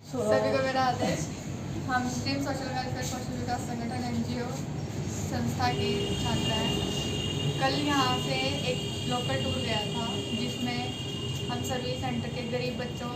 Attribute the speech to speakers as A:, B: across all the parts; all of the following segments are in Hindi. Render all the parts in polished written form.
A: सभी को मेरा आदेश। हम ड्रीम सोशल वेलफेयर कौशल विकास संगठन NGO संस्था की छात्रा हैं। कल यहाँ से एक लोकल टूर गया था जिसमें हम सभी सेंटर के गरीब बच्चों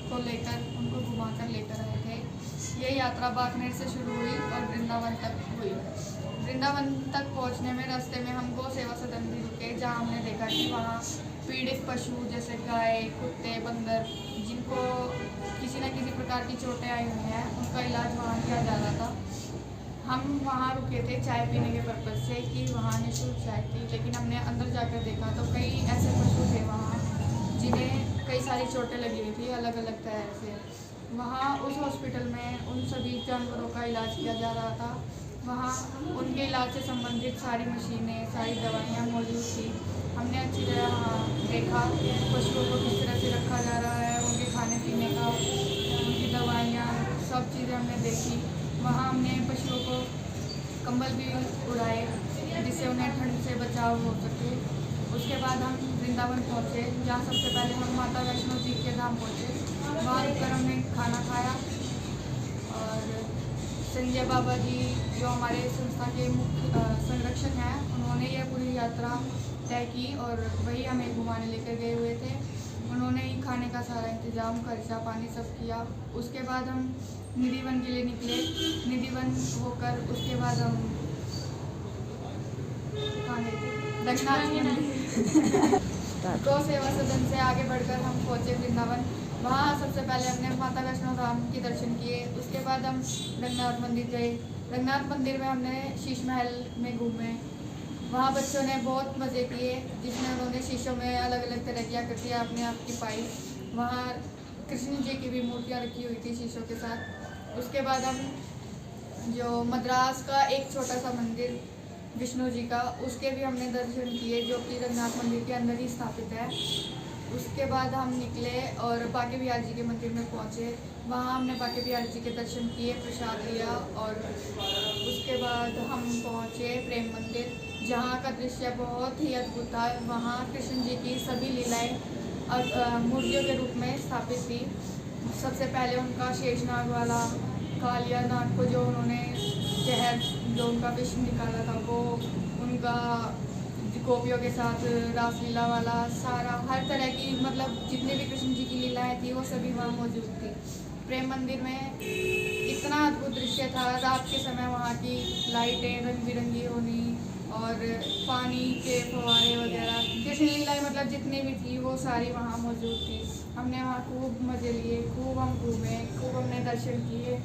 A: को लेकर उनको घुमा कर लेकर आए थे। ये यात्रा बागनेर से शुरू हुई और वृंदावन तक हुई। वृंदावन तक पहुँचने में रास्ते में हम गौ सेवा सदन भी रुके, जहाँ हमने देखा कि वहाँ पीड़ित पशु जैसे गाय, कुत्ते, बंदर, जिनको किसी न किसी प्रकार की चोटें आई हुई हैं, उनका इलाज वहाँ किया जा रहा था। हम वहाँ रुके थे चाय पीने के पर्पज़ से कि वहाँ निःशुल्क चाय थी, लेकिन हमने अंदर जाकर देखा तो कई ऐसे पशु थे वहाँ जिन्हें कई सारी चोटें लगी हुई थी अलग अलग तरह से। वहाँ उस हॉस्पिटल में उन सभी जानवरों का इलाज किया जा रहा था। वहाँ उनके इलाज से संबंधित सारी मशीनें, सारी दवाइयाँ मौजूद थी। हमने अच्छी तरह वहाँ देखा पशुओं को किस तरह से रखा जा रहा है, उनके खाने पीने का, उनकी दवाइयाँ, सब चीज़ें हमने देखी। वहाँ हमने पशुओं को कंबल भी उड़ाए जिससे उन्हें ठंड से बचाव हो सके। उसके बाद हम वृंदावन पहुँचे, जहाँ सबसे पहले हम माता वैष्णो जी के धाम पहुँचे। वहाँ रुककर हमने खाना खाया और संजय बाबा जी जो हमारे संस्था के मुख्य संरक्षक हैं, उन्होंने यह पूरी यात्रा तय की और वही हमें घुमाने लेकर गए हुए थे। उन्होंने ही खाने का सारा इंतज़ाम, खर्चा पानी सब किया। उसके बाद हम निधिवन के लिए निकले। निधिवन होकर उसके बाद हम कहाँ गए थे, रघुनाथ मंदिर गौ सेवा सदन से आगे बढ़कर हम पहुँचे वृंदावन। वहाँ सबसे पहले हमने माता वैष्णो धाम के दर्शन किए। उसके बाद हम रघुनाथ मंदिर गए। रघुनाथ मंदिर में हमने शीश महल में घूमे। वहाँ बच्चों ने बहुत मज़े किए, जिसमें उन्होंने शीशों में अलग अलग तरह की आकृतियाँ अपने आप की पाई। वहाँ कृष्ण जी की भी मूर्तियाँ रखी हुई थी शीशों के साथ। उसके बाद हम जो मद्रास का एक छोटा सा मंदिर विष्णु जी का, उसके भी हमने दर्शन किए, जो कि रघुनाथ मंदिर के अंदर ही स्थापित है। उसके बाद हम निकले और बांके बिहारी जी के मंदिर में पहुँचे। वहाँ हमने बांके बिहारी जी के दर्शन किए, प्रसाद लिया और उसके बाद हम पहुँचे प्रेम मंदिर, जहाँ का दृश्य बहुत ही अद्भुत था। वहाँ कृष्ण जी की सभी लीलाएँ मूर्तियों के रूप में स्थापित थी। सबसे पहले उनका शेषनाग वाला कालिया नाग को जो उन्होंने जहर जो उनका विष निकाला था, वो उनका गोपियों के साथ रासलीला वाला सारा हर तरह की, मतलब जितने भी कृष्ण जी की लीलाएँ थी वो सभी वहाँ मौजूद थी। प्रेम मंदिर में इतना अद्भुत दृश्य था। रात के समय वहाँ की लाइटें रंग बिरंगी होनी और पानी के फव्वारे वगैरह, कृष्ण लीलाएँ मतलब जितनी भी थी वो सारी वहाँ मौजूद थी। हमने वहाँ खूब मज़े लिए, खूब हम घूमे, खूब हमने दर्शन किए।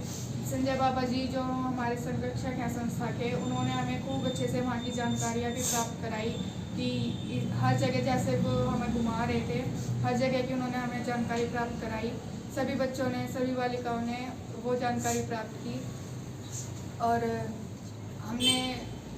A: संजय बाबा जी जो हमारे संरक्षक हैं संस्था के, उन्होंने हमें खूब अच्छे से वहाँ की जानकारियाँ भी प्राप्त कराई कि हर जगह जैसे वो हमें घुमा रहे थे, हर जगह की उन्होंने हमें जानकारी प्राप्त कराई। सभी बच्चों ने, सभी बालिकाओं ने वो जानकारी प्राप्त की और हमने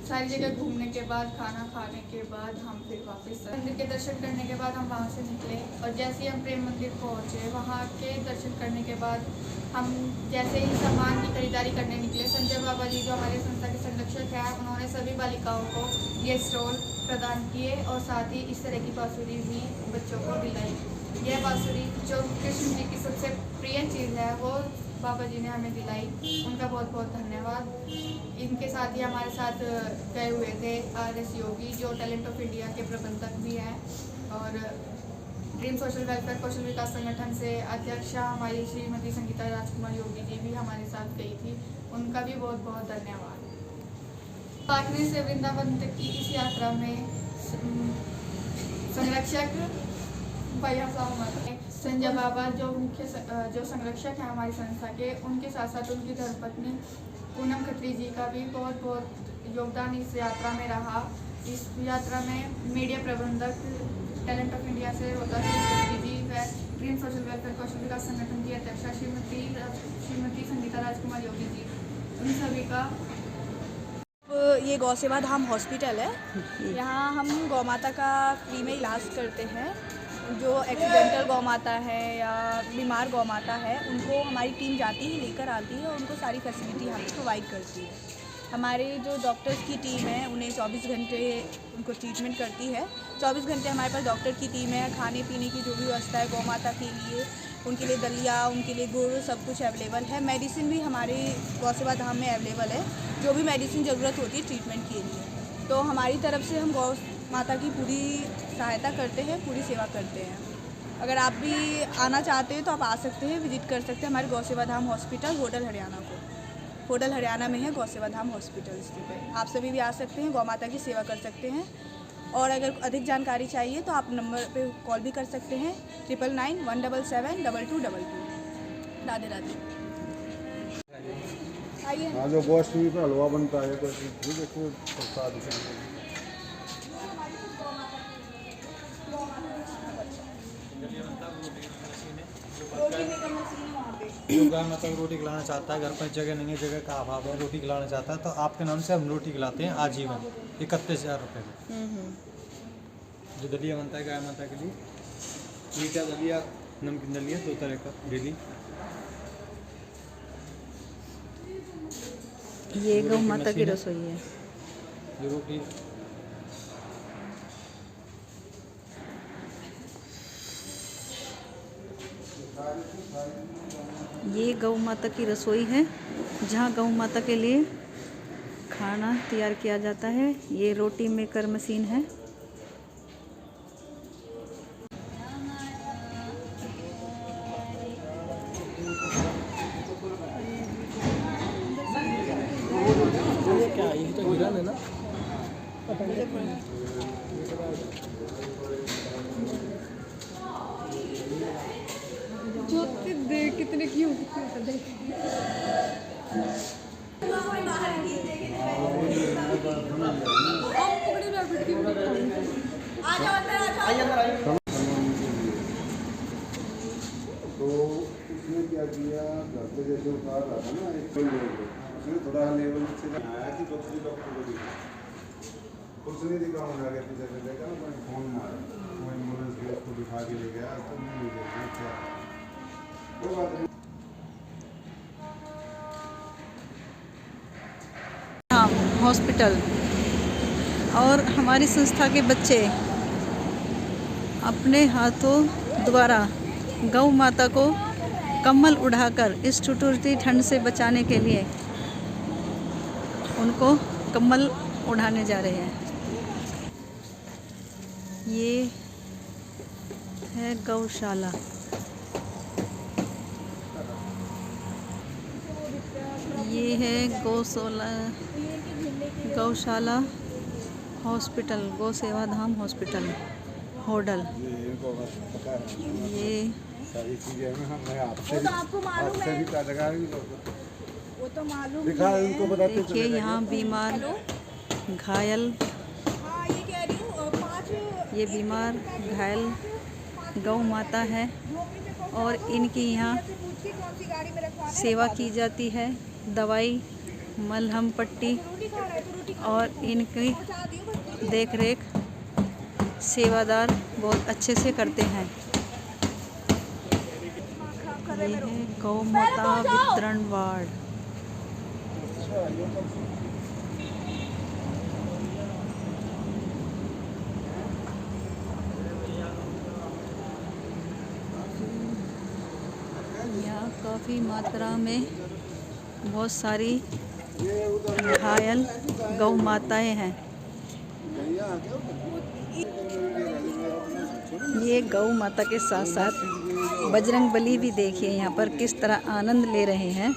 A: सारी जगह घूमने के बाद, खाना खाने के बाद हम फिर वापस मंदिर के दर्शन करने के बाद हम वहाँ से निकले और जैसे ही हम प्रेम मंदिर पहुँचे, वहाँ के दर्शन करने के बाद हम जैसे ही सामान की खरीदारी करने निकले, संजय बाबा जी जो हमारे संस्था के संरक्षक हैं, उन्होंने सभी बालिकाओं को ये स्टॉल प्रदान किए और साथ ही इस तरह की बांसुरी भी बच्चों को दिलाई। यह बांसुरी जो कृष्ण जी की सबसे प्रिय चीज़ है, वो बाबा जी ने हमें दिलाई। उनका बहुत बहुत धन्यवाद। इनके साथ ही हमारे साथ गए हुए थे RS योगी जो टैलेंट ऑफ इंडिया के प्रबंधक भी हैं और ड्रीम सोशल वेलफेयर कौशल विकास संगठन से अध्यक्षा हमारी श्रीमती संगीता राजकुमार योगी जी भी हमारे साथ गई थी। उनका भी बहुत बहुत धन्यवाद। बागनेर से वृंदावन तक की इस यात्रा में संरक्षक भैया साहब संजय बाबा जो जो संरक्षक हैं हमारी संस्था के, उनके साथ साथ उनकी धर्मपत्नी पूनम खत्री जी का भी बहुत बहुत योगदान इस यात्रा में रहा। इस यात्रा में मीडिया प्रबंधक टैलेंट ऑफ इंडिया से होता है जी व ड्रीम सोशल वेलफेयर कौशल विकास संगठन की अध्यक्षा श्रीमती संगीता राजकुमार योगी जी, उन सभी का।
B: ये गौ सेवा धाम हॉस्पिटल है। यहाँ हम गौ माता का फ्री में इलाज करते हैं। जो एक्सीडेंटल गौ माता है या बीमार गौ माता है, उनको हमारी टीम जाती ही लेकर आती है और उनको सारी फैसिलिटी हमें प्रोवाइड करती है। हमारे जो डॉक्टर्स की टीम है, उन्हें 24 घंटे उनको ट्रीटमेंट करती है। 24 घंटे हमारे पास डॉक्टर की टीम है। खाने पीने की जो भी व्यवस्था है गौ माता के लिए, उनके लिए दलिया, उनके लिए गुड़, सब कुछ अवेलेबल है। मेडिसिन भी हमारे गौ सेवा धाम में अवेलेबल है, जो भी मेडिसिन ज़रूरत होती है ट्रीटमेंट के लिए। तो हमारी तरफ से हम गौ माता की पूरी सहायता करते हैं, पूरी सेवा करते हैं। अगर आप भी आना चाहते हैं तो आप आ सकते हैं, विजिट कर सकते हैं हमारे गौ सेवा धाम हॉस्पिटल, होटल हरियाणा को। होटल हरियाणा में है गौ सेवा धाम हॉस्पिटल स्थित है। आप सभी भी आ सकते हैं, गौ माता की सेवा कर सकते हैं। और अगर अधिक जानकारी चाहिए तो आप नंबर पे कॉल भी कर सकते हैं 9991777222। राधे राधे। आइए।
C: हाँ, जो गोष्ठी पे हलवा बनता है तो देखो प्रसाद
D: जो गाय माता को रोटी खिलाना चाहता है, घर पर जगह नहीं है, जगह का अभाव है, रोटी खिलाना चाहता है तो आपके नाम से हम रोटी खिलाते हैं आजीवन 31,000 रुपये में। जो दलिया बनता है गाय माता के लिए, मीठा दलिया, नमकीन दलिया, 2 तरह का डेली।
E: ये गौ माता की रसोई है।
D: जो रोटी
E: ये गौ माता की रसोई है, जहाँ गौ माता के लिए खाना तैयार किया जाता है। ये रोटी मेकर मशीन है।
D: क्या ये तो गिरन है ना?
A: जो देख कितने क्यूट देख।
C: तो उसने क्या किया, घर पे जैसे उतार रहा था ना, एक उसने थोड़ा लेवल से आया कि डॉक्टर को दिखा, कुछ नहीं दिखा, होने आगे पीछे से देखा ना, कोई फोन मारा, वो एम्बुलेंस भी उसको दिखा के ले गया, तो नहीं ले गया। अच्छा, कोई बात नहीं।
E: हॉस्पिटल और हमारी संस्था के बच्चे अपने हाथों द्वारा गौ माता को कम्बल उड़ाकर इस ठिठुरती ठंड से बचाने के लिए उनको कम्बल उड़ाने जा रहे हैं। ये है गौशाला। ये है गौशाला हॉस्पिटल, गौ सेवा धाम हॉस्पिटल होटल। ये
C: सारी चीजें मैं आपसे भी लगा
B: वो तो मालूम
C: दिखा, उनको बताते
E: देखिए यहाँ बीमार घायल,
B: हाँ ये कह रही हूँ 5
E: ये बीमार घायल गौ माता है और इनकी यहाँ सेवा की जाती है। दवाई, मलहम पट्टी और इनकी देखरेख सेवादार बहुत अच्छे से करते हैं। ये है गौ माता वितरण वार्ड। यहाँ काफ़ी मात्रा में बहुत सारी घायल गौ माताएं हैं। ये गौ माता के साथ साथ बजरंग बली भी देखिए यहाँ पर किस तरह आनंद ले रहे हैं।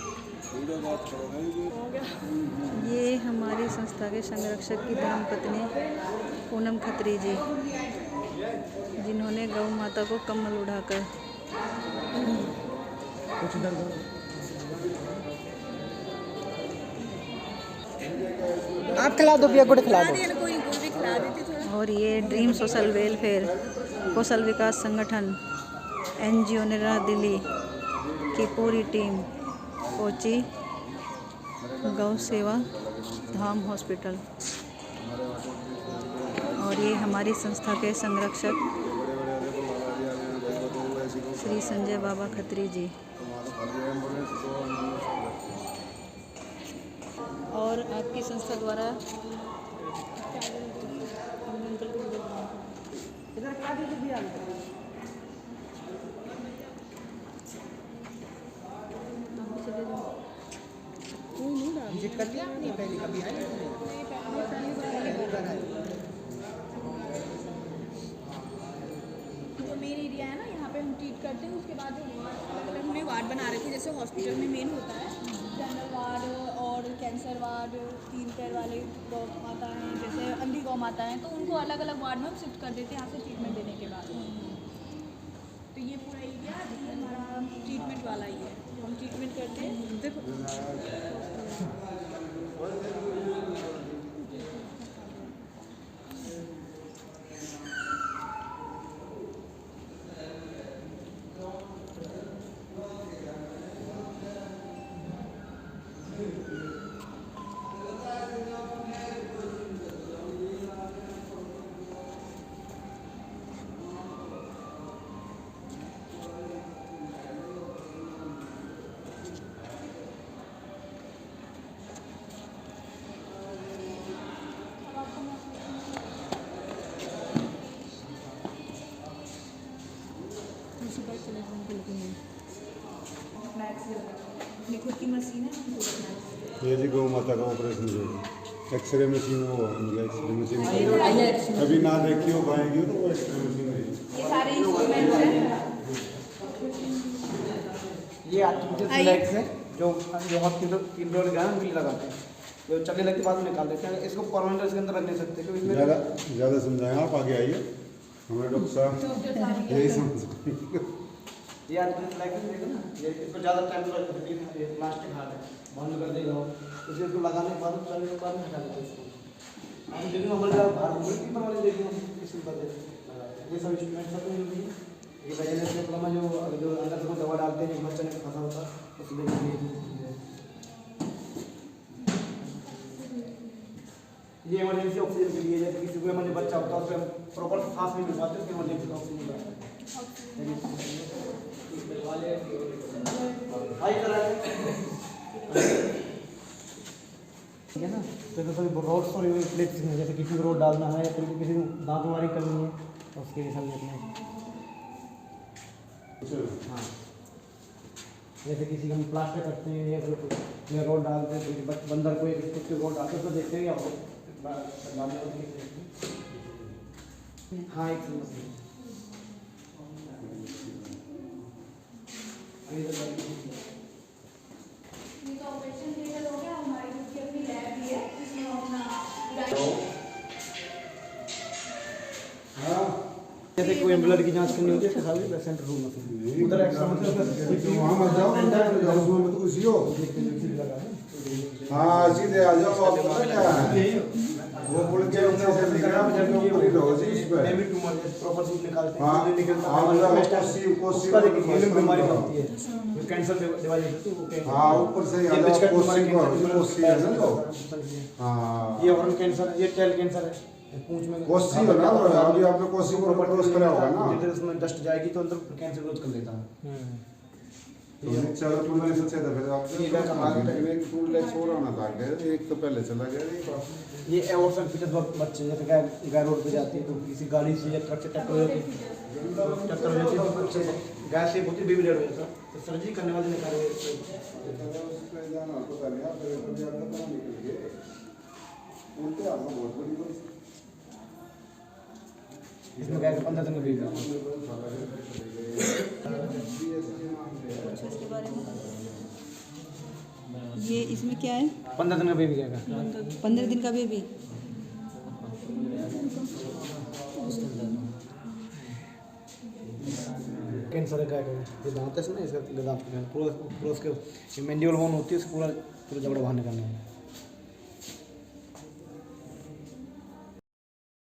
E: ये हमारी संस्था के संरक्षक की धर्मपत्नी पूनम खत्री जी, जिन्होंने गौ माता को कम्बल उड़ाकर
D: आप खिला दो, गुड़ खिला दो।
E: और ये ड्रीम सोशल वेलफेयर कौशल विकास संगठन NGO निरा दिल्ली की पूरी टीम पहुंची गौ सेवा धाम हॉस्पिटल। और ये हमारी संस्था के संरक्षक श्री संजय बाबा खत्री जी। और आपकी संस्था द्वारा
F: विजिट कर लिया आपने पहले कभी आए
B: जो मेन एरिया है ना यहाँ पे हम ट्रीट करते हैं। उसके बाद अलग अलग हमने वार्ड बना रखे, जैसे हॉस्पिटल में मेन होता है जनरल वार्ड और कैंसर वार्ड, 3 पैर वाले गौ माता हैं, जैसे अंधी गौ माता हैं, तो उनको अलग अलग वार्ड में हम शिफ्ट कर देते हैं यहाँ से ट्रीटमेंट देने के बाद। तो ये पूरा एरिया ये हमारा ट्रीटमेंट वाला ही है, हम ट्रीटमेंट करते हैं। देखो अपनी खुद की मशीन है।
C: ये जी गौ माता का ऑपरेशन जो है एक्सरे मशीन वो है, मतलब एक्सरे मशीन कभी ना देखी हो पाएगी तो वो एक्सरे मशीन है।
B: ये सारे इंस्ट्रूमेंट्स हैं।
F: ये आर्टिफिशियल लेग्स है जो हॉस्पिटल 3 रोल गए हम लगाते हैं, जो चलने लगने के बाद में निकाल देते हैं। इसको परमानेंट इसके अंदर रख नहीं सकते क्योंकि इसमें
C: ज़्यादा समझाएं आप, आगे आइए हमारे डॉक्टर साहब यही समझ।
F: ये आर्टिफिशियल लेग्स देखो ना, ये इसको ज़्यादा टाइम तक ये प्लास्टिक हार्ड है, बंद कर देगा इसे, इसको लगाने के बाद चलने के बाद में हटा देते हैं इसको। हम देखिए हमारे बाहर मुल्की पर वाले देखिए हम इसी पर लगाते हैं। ये सब इंस्ट्रूमेंट सब नहीं है, ये वजह से प्रॉब्लम जो अंदर से दवा डालते हैं बच्चे ने फंसा होता है उसमें। ये इमरजेंसी ऑक्सीजन के लिए, जैसे किसी को इमरजेंसी बच्चा होता है उसको प्रॉपर सांस नहीं मिल पाती, उसके इमरजेंसी ऑक्सीजन मिलता है। ठीक है ना, तो कभी रोड सॉरी प्लेट्स में जैसे किसी को रोड डालना है, फिर किसी को दांत वारी करनी है तो उसके लिए सब लेते हैं। हाँ, जैसे किसी को हम प्लास्टर करते हैं या फिर रोड डालते हैं, तो बंदर को एक कुछ रोड डालते तो देखते हैं या डालने को। हाँ एक समझ
B: ऑपरेशन थिएटर हो गया, हमारी खुद की अपनी लैब भी है जिसमें हम अपना
F: जैसे कोई ब्लड की जांच करनी होती है सारी पेशेंट रूम में उधर एक्स्ट्रा मतलब
C: वहाँ मत जाओ, उसमें मत घुसियो। हाँ सीधे आ जाओ, आप पता क्या है वो मुड़ के उनसे से निकला जब ऊपर ही रहो जी इस पे
F: बेबी ट्यूमर प्रॉपर सूट निकालते हैं।
C: हाँ
F: निकलता
C: हाँ
F: है
C: कोसी
F: उसका देखिए हीलिंग बीमारी होती है, जो कैंसर डिवाइस होती है वो कैंसर।
C: हाँ ऊपर से आ जाओ, कोसी है ना जो। हाँ
F: ये ऑर्गन कैंसर, ये टेल कैंसर है पूंछ में।
C: कोसी है ना, अभी आपने कोसी को डोज करा होगा ना,
F: जिधर उसमें डस्ट जाएगी तो अंदर कैंसर ग्रोथ कर लेता है।
C: तो चलो टूल लेस अच्छा था, फिर आप हमारे टेक्निक टूल लेस हो रहा था आगे, एक तो पहले चला गया।
F: ये एवोर्सन फीचर्स बच्चे जैसे गाय रोड पे जाती है तो किसी गाड़ी से या ट्रक से टक्कर हो जाती है, टक्कर हो जाती है तो बच्चे गाय से होती है बेबी डेड हो जाता है, तो सर्जरी करने वाले निकाले इसमें गाय का 15 दिन का बेबी।
E: इसके बारे में ये इसमें क्या है?
F: 15 दिन का बेबी गाय का,
E: 15 दिन का बेबी।
F: कैंसर है गाय का, ये दांत है इसमें, इसका दांत पूरा उसके मेंडिबल बोन होती है, उसको पूरा जबड़ा बाहर निकालना है।